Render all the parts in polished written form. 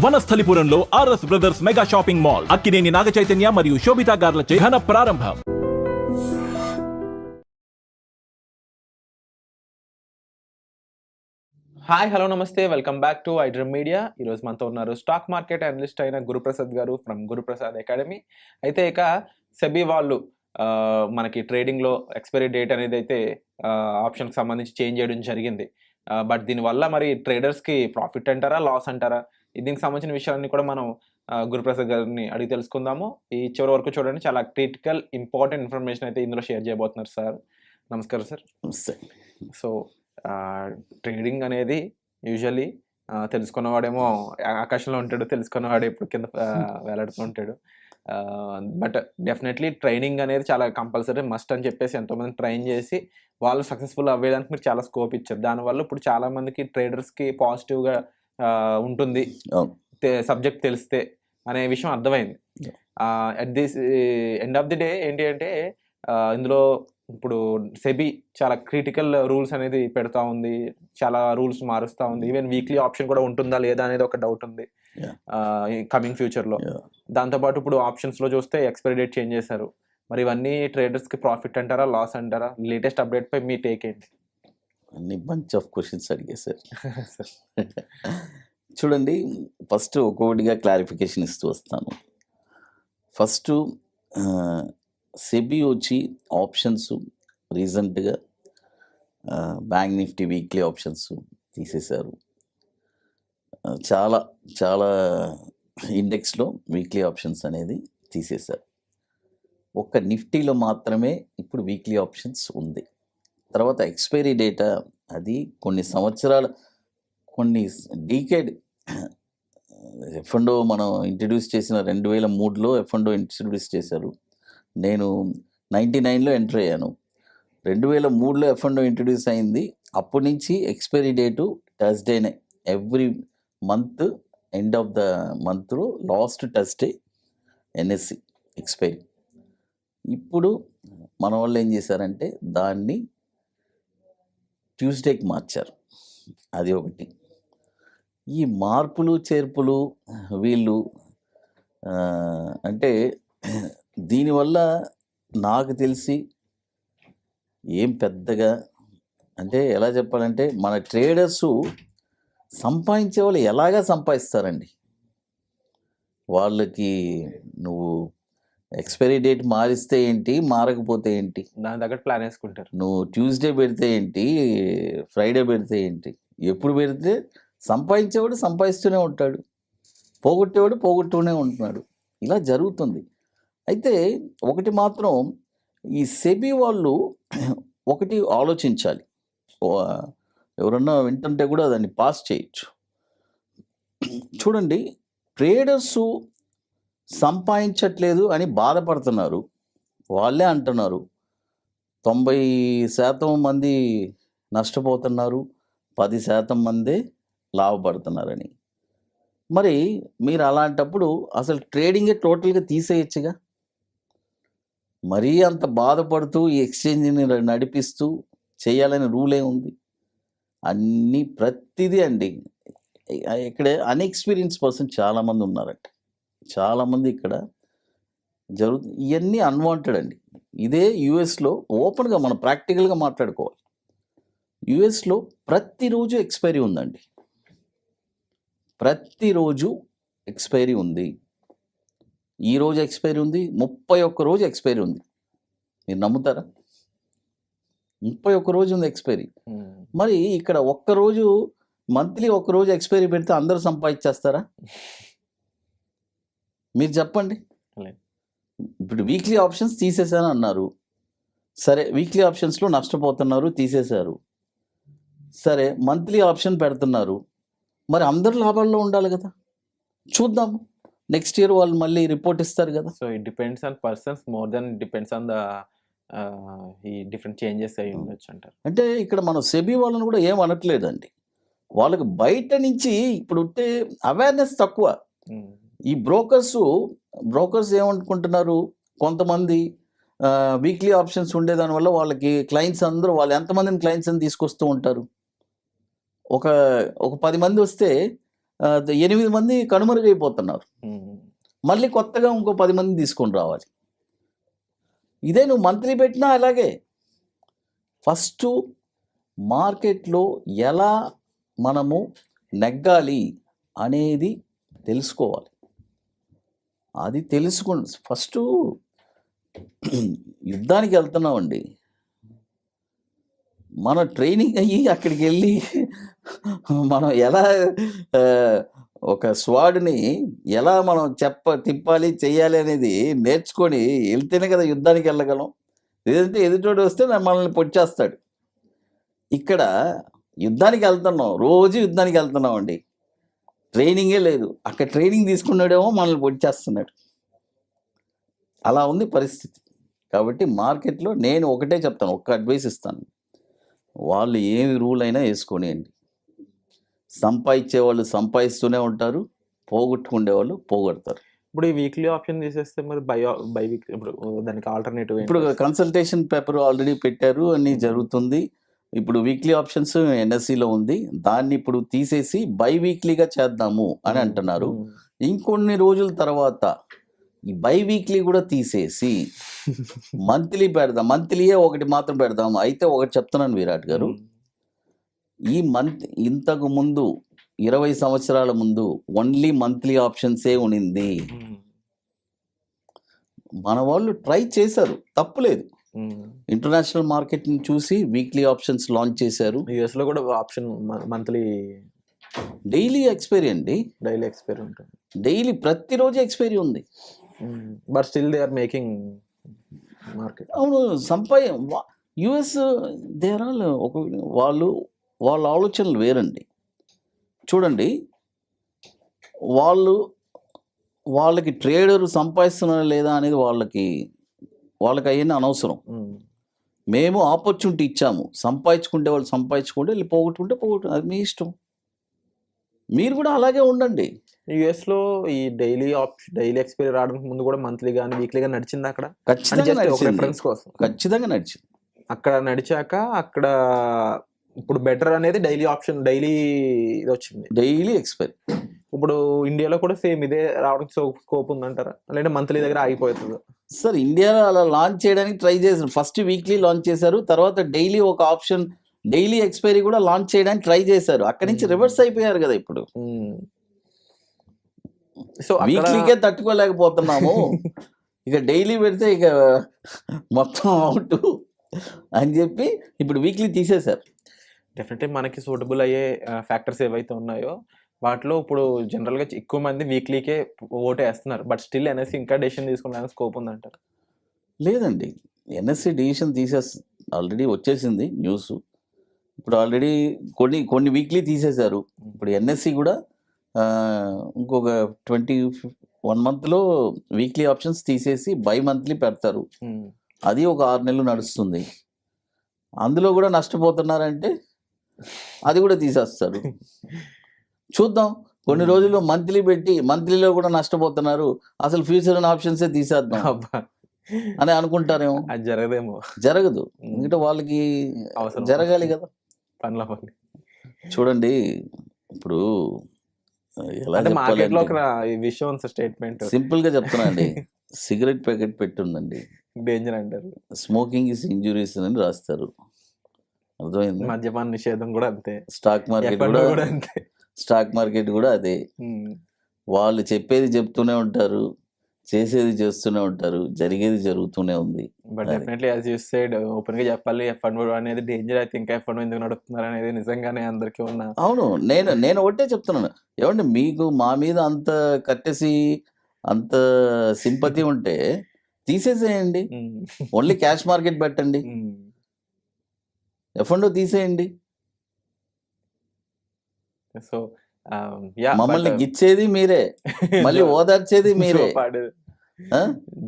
వనస్థలిపురంలో RS Brothers mega shopping mall Akkineni Naga Chaitanya మరియు శోభితా గార్లచే ఘన ప్రారంభం. హాయ్ హలో నమస్తే, welcome back to iDream Media. ఈరోజు మనతో ఉన్నారు స్టాక్ మార్కెట్ అనలిస్ట్ అయిన గురుప్రసాద్ గారు ఫ్రమ్ గురుప్రసాద్ అకాడమీ. అయితే ఇక సెబీ వాళ్ళు మనకి ట్రేడింగ్లో ఎక్స్పైరీ డేట్ అనేది అయితే ఆప్షన్కి సంబంధించి చేంజ్ చేయడం జరిగింది. బట్ దీనివల్ల మరి ట్రేడర్స్కి ప్రాఫిట్ అంటారా, లాస్ అంటారా, దీనికి సంబంధించిన విషయాలన్నీ కూడా మనం గురుప్రసాద్ గారిని అడిగి తెలుసుకుందాము. ఈ చివరి వరకు చూడండి, చాలా క్రిటికల్ ఇంపార్టెంట్ ఇన్ఫర్మేషన్ అయితే ఇందులో షేర్ చేయబోతున్నారు సార్. నమస్కారం సార్. సో ట్రేడింగ్ అనేది యూజువల్లీ తెలుసుకున్నవాడేమో ఆకాశంలో ఉంటాడు, తెలుసుకున్నవాడు ఎప్పుడు కింద వేలాడుతూ ఉంటాడు. బట్ డెఫినెట్లీ ట్రైనింగ్ అనేది చాలా కంపల్సరీ మస్ట్ అని చెప్పేసి ఎంతోమంది ట్రైన్ చేసి వాళ్ళు సక్సెస్ఫుల్ అవ్వేదానికి మీరు చాలా స్కోప్ ఇచ్చారు. దానివల్ల ఇప్పుడు చాలా మందికి ట్రేడర్స్కి పాజిటివ్గా ఉంటుంది, సబ్జెక్ట్ తెలిస్తే అనే విషయం అర్థమైంది. At this end of the day ఏంటి అంటే ఇందులో ఇప్పుడు సెబీ చాలా క్రిటికల్ రూల్స్ అనేది పెడతా ఉంది, చాలా రూల్స్ మారుస్తూ ఉంది. ఈవెన్ వీక్లీ ఆప్షన్ కూడా ఉంటుందా లేదా అనేది ఒక డౌట్ ఉంది కమింగ్ ఫ్యూచర్లో. దాంతోపాటు ఇప్పుడు ఆప్షన్స్లో చూస్తే ఎక్స్పైరీ డేట్ చేంజ్ చేశారు. మరి ఇవన్నీ ట్రేడర్స్కి ప్రాఫిట్ అంటారా, లాస్ అంటారా? లేటెస్ట్ అప్డేట్ పై మీ టేక్ ఏంటి? అన్ని బంచ్ ఆఫ్ క్వశ్చన్స్ అడిగేశారు. చూడండి, ఫస్ట్ ఒక్కొక్కటిగా క్లారిఫికేషన్ ఇస్తూ వస్తాను. ఫస్ట్ సెబీ వచ్చి ఆప్షన్స్ రీసెంట్గా బ్యాంక్ నిఫ్టీ వీక్లీ ఆప్షన్స్ తీసేశారు. చాలా చాలా ఇండెక్స్లో వీక్లీ ఆప్షన్స్ అనేది తీసేశారు. ఒక్క నిఫ్టీలో మాత్రమే ఇప్పుడు వీక్లీ ఆప్షన్స్ ఉంది. తర్వాత ఎక్స్పైరీ డేటా అది కొన్ని సంవత్సరాల, కొన్ని డీకేడ్ F&O మనం ఇంట్రడ్యూస్ చేసిన 2003లో F&O ఇంట్రడ్యూస్ చేశారు. నేను 99లో ఎంటర్ అయ్యాను. 2003లో F&O ఇంట్రడ్యూస్ అయింది. అప్పటి నుంచి ఎక్స్పైరీ డేటు థర్స్డేనే. Every month end of the మంత్లో లాస్ట్ థర్స్డే NSE ఎక్స్పైరీ. ఇప్పుడు మన వాళ్ళు ఏం చేశారంటే దాన్ని ట్యూస్డేకి మార్చారు. అది ఒకటి. ఈ మార్పులు చేర్పులు వీళ్ళు అంటే దీనివల్ల నాకు తెలిసి ఏం పెద్దగా, అంటే ఎలా చెప్పాలంటే మన ట్రేడర్స్ సంపాదించే వాళ్ళు ఎలాగా సంపాదిస్తారండి. వాళ్ళకి నువ్వు ఎక్స్పైరీ డేట్ మారిస్తే ఏంటి, మారకపోతే ఏంటి, దాని దగ్గర ప్లాన్ వేసుకుంటారు. నువ్వు ట్యూస్డే పెడితే ఏంటి, ఫ్రైడే పెడితే ఏంటి, ఎప్పుడు పెడితే సంపాదించేవాడు సంపాదిస్తూనే ఉంటాడు, పోగొట్టేవాడు పోగొట్టుతూనే ఉంటున్నాడు. ఇలా జరుగుతుంది. అయితే ఒకటి మాత్రం ఈ సెబీ వాళ్ళు ఒకటి ఆలోచించాలి. ఎవరన్నా వింటుంటే కూడా దాన్ని పాస్ చేయొచ్చు. చూడండి, ట్రేడర్స్ సంపాదించట్లేదు అని బాధపడుతున్నారు. వాళ్ళే అంటున్నారు 90% మంది నష్టపోతున్నారు, 10% మందే లాభపడుతున్నారని. మరి మీరు అలాంటప్పుడు అసలు ట్రేడింగే టోటల్గా తీసేయచ్చుగా. మరీ అంత బాధపడుతూ ఈ ఎక్స్చేంజ్ని నడిపిస్తూ చేయాలని రూలే ఉంది. అన్నీ ప్రతిదీ అండి. ఇక్కడ అన్ఎక్స్పీరియన్స్ పర్సన్ చాలామంది ఉన్నారంట. చాలామంది ఇక్కడ జరుగుతుంది. ఇవన్నీ అన్వాంటెడ్ అండి. ఇదే యూఎస్లో ఓపెన్గా మనం ప్రాక్టికల్గా మాట్లాడుకోవాలి. యూఎస్లో ప్రతిరోజు ఎక్స్పైరీ ఉందండి. ప్రతిరోజు ఎక్స్పైరీ ఉంది. ఈరోజు ఎక్స్పైరీ ఉంది, 31 రోజు ఎక్స్పైరీ ఉంది. మీరు నమ్ముతారా? 31 రోజు ఉంది ఎక్స్పైరీ. మరి ఇక్కడ ఒక్కరోజు మంత్లీ ఒక్కరోజు ఎక్స్పైరీ పెడితే అందరూ సంపాదించేస్తారా? మీరు చెప్పండి. ఇప్పుడు వీక్లీ ఆప్షన్స్ తీసేసాను అన్నారు. సరే, వీక్లీ ఆప్షన్స్లో నష్టపోతున్నారు, తీసేశారు. సరే, మంత్లీ ఆప్షన్ పెడుతున్నారు. మరి అందరు లాభాల్లో ఉండాలి కదా. చూద్దాం, నెక్స్ట్ ఇయర్ వాళ్ళు మళ్ళీ రిపోర్ట్ ఇస్తారు కదా. So it depends on persons more than depends on the ఈ డిఫరెంట్ చేంజెస్ అయ్యి ఉండొచ్చు అంటారు. అంటే ఇక్కడ మనం సెబీ వాళ్ళని కూడా ఏం అనట్లేదండి. వాళ్ళకి బయట నుంచి ఇప్పుడు ఉంటే అవేర్నెస్ తక్కువ. ఈ బ్రోకర్స్ ఏమనుకుంటున్నారు, కొంతమంది వీక్లీ ఆప్షన్స్ ఉండేదానివల్ల వాళ్ళకి క్లయింట్స్ అందరూ, వాళ్ళు ఎంతమందిని క్లయింట్స్ అని తీసుకొస్తూ ఉంటారు. ఒక 10 మంది వస్తే 8 మంది కనుమరుగైపోతున్నారు. మళ్ళీ కొత్తగా ఇంకో 10 మంది తీసుకొని రావాలి. ఇదే నువ్వు మంత్లీ పెట్టినా అలాగే. ఫస్ట్ మార్కెట్లో ఎలా మనము నెగ్గాలి అనేది తెలుసుకోవాలి. అది తెలుసుకోండి. ఫస్ట్ యుద్ధానికి వెళ్తున్నామండి. మనం ట్రైనింగ్ అయ్యి అక్కడికి వెళ్ళి మనం ఎలా ఒక స్వాడ్ని ఎలా మనం తిప్పాలి చేయాలి అనేది నేర్చుకొని వెళ్తేనే కదా యుద్ధానికి వెళ్ళగలం. లేదంటే ఎదుటోడు వస్తే మనల్ని పొడిచేస్తాడు. ఇక్కడ యుద్ధానికి వెళ్తున్నాం, రోజు యుద్ధానికి వెళ్తున్నాం అండి. ట్రైనింగే లేదు. అక్కడ ట్రైనింగ్ తీసుకున్నాడేమో మనల్ని పొడిచేస్తున్నాడు. అలా ఉంది పరిస్థితి. కాబట్టి మార్కెట్లో నేను ఒకటే చెప్తాను, ఒక్క అడ్వైస్ ఇస్తాను. వాళ్ళు ఏమి రూల్ అయినా వేసుకొనియండి. సంపాదించే వాళ్ళు సంపాదిస్తూనే ఉంటారు, పోగొట్టుకునే వాళ్ళు పోగొడతారు. ఇప్పుడు ఈ వీక్లీ ఆప్షన్ తీసేస్తే మరి బై వీక్లీ ఇప్పుడు దానికి ఆల్టర్నేటివ్ ఇప్పుడు కన్సల్టేషన్ పేపర్ ఆల్రెడీ పెట్టారు, అన్నీ జరుగుతుంది. ఇప్పుడు వీక్లీ ఆప్షన్స్ ఎన్ఎస్సిలో ఉంది. దాన్ని ఇప్పుడు తీసేసి బై వీక్లీగా చేద్దాము అని అంటున్నారు. ఇంకొన్ని రోజుల తర్వాత ఈ బై వీక్లీ కూడా తీసేసి మంత్లీ పెడదాం. మంత్లీయే ఒకటి మాత్రం పెడదాం. అయితే ఒకటి చెప్తున్నాను విరాట్ గారు, ఈ ఇంతకు ముందు 20 సంవత్సరాల ముందు ఓన్లీ మంత్లీ ఆప్షన్సే ఉనింది. మన వాళ్ళు ట్రై చేశారు, తప్పులేదు. ఇంటర్నేషనల్ మార్కెట్ని చూసి వీక్లీ ఆప్షన్స్ లాంచ్ చేశారు. యూఎస్ లో కూడా ఆప్షన్ మంత్లీ డైలీ ఎక్స్పైరీ అండి. డైలీ ఎక్స్పైరీ ఉంటుంది. డైలీ ప్రతిరోజు ఎక్స్పైరీ ఉంది. But still they are making market. అవును, యుఎస్ దే ఆర్ ఆల్ వాళ్ళ ఆలోచనలు వేరండి. చూడండి, వాళ్ళకి ట్రేడర్ సంపాదిస్తున్నారా లేదా అనేది వాళ్ళకి అవన్నీ అనవసరం. మేము ఆపర్చునిటీ ఇచ్చాము, సంపాదించుకుంటే వాళ్ళు సంపాదించుకుంటే, వెళ్ళి పోగొట్టుకుంటే అది మీ ఇష్టం. మీరు కూడా అలాగే ఉండండి. యుఎస్లో ఈ డైలీ ఎక్స్పైరీ రావడానికి ముందు కూడా మంత్లీ కానీ వీక్లీ కానీ నడిచింది. అక్కడ ఖచ్చితంగా నడిచింది. అక్కడ నడిచాక అక్కడ ఇప్పుడు బెటర్ అనేది డైలీ ఆప్షన్, డైలీ వచ్చింది, డైలీ ఎక్స్పైరీ. ఇప్పుడు ఇండియాలో కూడా సేమ్ ఇదే రావడానికి స్కోప్ ఉందంటారా, లేదంటే మంత్లీ దగ్గర ఆగిపోతుంది? సార్, ఇండియాలో అలా లాంచ్ చేయడానికి ట్రై చేశారు. ఫస్ట్ వీక్లీ లాంచ్ చేశారు, తర్వాత డైలీ ఒక ఆప్షన్ డైలీ ఎక్స్పైరీ కూడా లాంచ్ చేయడానికి ట్రై చేశారు. అక్కడి నుంచి రివర్స్ అయిపోయారు కదా ఇప్పుడు. సో వీక్లీకే తట్టుకోలేకపోతున్నాము, ఇక డైలీ పెడితే ఇక మొత్తం అవుట్ అని చెప్పి ఇప్పుడు వీక్లీ తీసేశారు. డెఫినెట్లీ మనకి సూటబుల్ అయ్యే ఫ్యాక్టర్స్ ఏవైతే ఉన్నాయో వాటిలో ఇప్పుడు జనరల్గా ఎక్కువ మంది వీక్లీకే ఓటు వేస్తున్నారు. బట్ స్టిల్ ఎన్ఎస్సి ఇంకా డెసిషన్ తీసుకునే స్కోప్ ఉందంటారు? లేదండి, ఎన్ఎస్సి డెసిషన్ ఆల్రెడీ వచ్చేసింది న్యూస్. ఇప్పుడు ఆల్రెడీ కొన్ని వీక్లీ తీసేశారు. ఇప్పుడు ఎన్ఎస్సి కూడా ఇంకొక 21 monthలో వీక్లీ ఆప్షన్స్ తీసేసి బై మంత్లీ పెడతారు. అది ఒక 6 నెలలు నడుస్తుంది. అందులో కూడా నష్టపోతున్నారంటే అది కూడా తీసేస్తారు. చూద్దాం, కొన్ని రోజుల్లో మంత్లీ పెట్టి మంత్లీలో కూడా నష్టపోతున్నారు, అసలు ఫ్యూచర్ ఆప్షన్సే తీసేద్దాం అని అనుకుంటారేమో. అది జరగదేమో. జరగదు, ఎందుకంటే వాళ్ళకి జరగాలి కదా పనుల. చూడండి, ఇప్పుడు ఎలా విషయం స్టేట్మెంట్ సింపుల్ గా చెప్తున్నా అండి. సిగరెట్ ప్యాకెట్ పెట్టుందండి, డేంజర్ అంటారు. స్మోకింగ్ ఇస్ ఇంజూరియస్ అని రాస్తారు. అర్థమైంది. మద్యపాన నిషేధం కూడా అంతే. స్టాక్ మార్కెట్ కూడా అదే. వాళ్ళు చెప్పేది చెప్తూనే ఉంటారు, చేసేది చేస్తూనే ఉంటారు, జరిగేది జరుగుతూనే ఉంది. But definitely as you said, open గా చెప్పాలి, F&O అనేది డేంజర్. అయితే ఇంకా F&O ఎందుకు నడుపుతున్నారు అనేది నిజంగానే అందరికీ ఉన్న. అవును, నేను ఒకటే చెప్తున్నాను, ఏమంటే మీకు మా మీద అంత కట్టేసి అంత సింపతి ఉంటే తీసేసేయండి, ఓన్లీ క్యాష్ మార్కెట్ పెట్టండి, F&O తీసేయండి. సో మమ్మల్ని గిచ్చేది మీరే, మళ్ళీ ఓదార్చేది మీరే.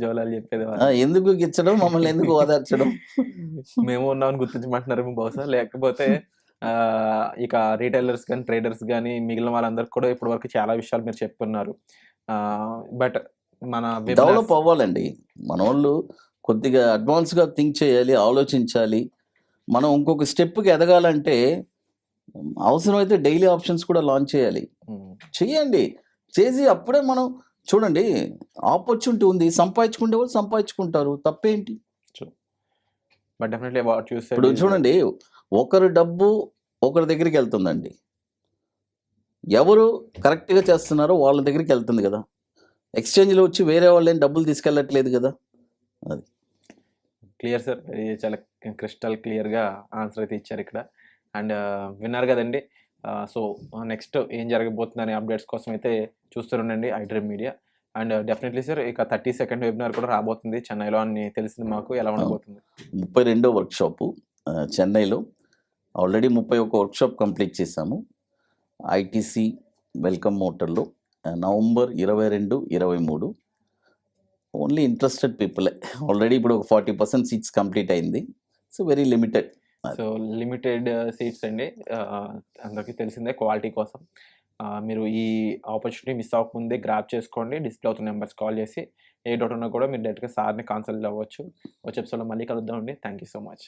జోలాలు చెప్పేది ఎందుకు గిచ్చడం, మమ్మల్ని ఎందుకు ఓదార్చడం? మేము ఉన్నామని గుర్తించమంటున్నారు బహుశా. లేకపోతే ఇక రీటైలర్స్ కానీ ట్రేడర్స్ కానీ మిగిలిన వాళ్ళందరికీ కూడా ఇప్పటి వరకు చాలా విషయాలు మీరు చెప్తున్నారు. బట్ మన డెవలప్ అవ్వాలండి, మన వాళ్ళు కొద్దిగా అడ్వాన్స్గా థింక్ చేయాలి, ఆలోచించాలి. మనం ఇంకొక స్టెప్కి ఎదగాలంటే అవసరమైతే డైలీ ఆప్షన్స్ కూడా లాంచ్ చేయాలి. చేయండి. చేసి అప్పుడే మనం చూడండి, ఆపర్చునిటీ ఉంది, సంపాదించుకునే వాళ్ళు సంపాదించుకుంటారు, తప్పేంటి? But definitely what you said ఇప్పుడు చూడండి, ఒకరి డబ్బు ఒకరి దగ్గరికి వెళ్తుందండి. ఎవరు కరెక్ట్గా చేస్తున్నారో వాళ్ళ దగ్గరికి వెళ్తుంది కదా. ఎక్స్చేంజ్లో వచ్చి వేరే వాళ్ళు ఏం డబ్బులు తీసుకెళ్ళట్లేదు కదా. అది క్లియర్ సార్, చాలా క్రిస్టల్ క్లియర్గా ఆన్సర్ అయితే ఇచ్చారు ఇక్కడ. అండ్ విన్నారు కదండి. సో నెక్స్ట్ ఏం జరగబోతుందనే అప్డేట్స్ కోసం అయితే చూస్తుండండి iDream Media. And definitely sir, ఇక 32nd వెబినార్ కూడా రాబోతుంది చెన్నైలో అని తెలిసింది మాకు. ఎలా ఉండబోతుంది? 32వ వర్క్షాపు చెన్నైలో. ఆల్రెడీ 31 వర్క్షాప్ కంప్లీట్ చేశాము ఐటీసీ వెల్కమ్ మోటర్లో. నవంబర్ 22, 23. ఓన్లీ ఇంట్రెస్టెడ్ పీపులే. ఆల్రెడీ ఇప్పుడు ఒక 40% సీట్స్ కంప్లీట్ అయింది. So very limited. So limited seats అండి, అందరికీ తెలిసిందే. క్వాలిటీ కోసం మీరు ఈ ఆపర్చునిటీ మిస్ అవ్వకముందే గ్రాప్ చేసుకోండి. డిస్ప్లే అవుతున్న నెంబర్స్ కాల్ చేసి ఏ డౌట్ ఉన్నా కూడా మీరు డైరెక్ట్గా సార్ని కన్సల్ట్ అవ్వచ్చు. వచ్చే ఎపిసోడ్లో మళ్ళీ కలుద్దామండి. Thank you so much.